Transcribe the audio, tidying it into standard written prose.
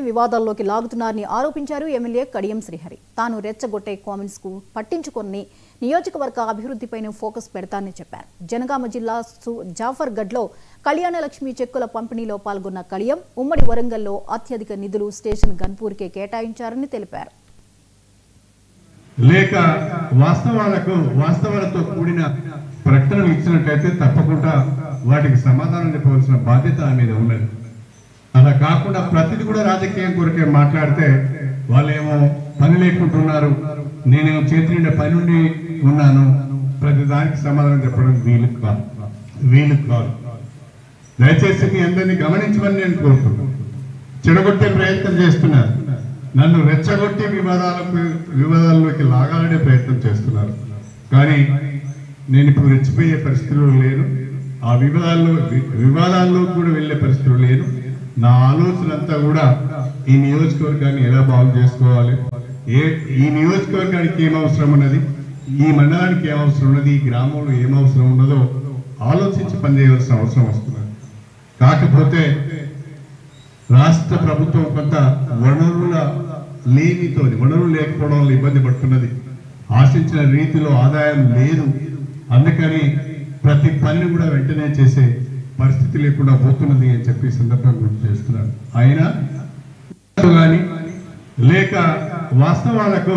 వివాదాల్లోకి లాగుతున్నారని ఆరోపించారు ఎమ్మెల్యే కడియం శ్రీహరి. తాను రెచ్చగొట్టే కామెంట్స్ కు పట్టించుకొని నియోజకవర్గ అభివృద్ధిపైన ఫోకస్ పెడతానని చెప్పారు. జనగామ జిల్లా జాఫర్గఢ్లో కళ్యాణ లక్ష్మి చెక్కుల పంపిణీలో పాల్గొన్న కడియం ఉమ్మడి వరంగల్లో అత్యధిక నిధులు స్టేషన్ గన్పూర్కే కేటాయించారని తెలిపారు. లేక వాస్తవాలతో కూడిన ప్రకటనలు ఇచ్చినట్లయితే తప్పకుండా వాటికి సమాధానం చెప్పవలసిన బాధ్యత ఆమె మీద ఉన్నది. అలా కాకుండా ప్రతిదీ కూడా రాజకీయం కొరకే మాట్లాడితే వాళ్ళేమో పని లేకుంటున్నారు, నేనేమో చేతి నిండా పని ఉండి ఉన్నాను, ప్రతి దానికి సమాధానం చెప్పడం వీలు కాదు. దయచేసి మీ అందరినీ గమనించమని నేను కోరుతున్నాను. చెడగొట్టే ప్రయత్నం చేస్తున్నారు, నన్ను రెచ్చగొట్టి వివాదాల్లోకి లాగాలనే ప్రయత్నం చేస్తున్నారు. కానీ నేను ఇప్పుడు రెచ్చిపోయే పరిస్థితుల్లో లేను, ఆ వివాదాల్లో కూడా వెళ్ళే పరిస్థితులు లేను. నా ఆలోచన అంతా కూడా ఈ నియోజకవర్గాన్ని ఎలా బాగు చేసుకోవాలి, ఈ నియోజకవర్గానికి ఏం అవసరం ఉన్నది, ఈ మండలానికి ఏం అవసరం ఉన్నది, ఈ గ్రామంలో ఏం అవసరం ఉన్నదో ఆలోచించి పనిచేయవలసిన అవసరం వస్తున్నది. కాకపోతే రాష్ట్ర ప్రభుత్వం కొంత వనరులు లేకపోవడం వల్ల ఇబ్బంది పడుతున్నది. ఆశించిన రీతిలో ఆదాయం లేదు. అందుకని ప్రతి పనిని కూడా వెంటనే చేసే పరిస్థితి లేకుండా పోతున్నది అని చెప్పి సందర్భంగా గుర్తు చేస్తున్నాను. అయినా కానీ లేక వాస్తవాలకు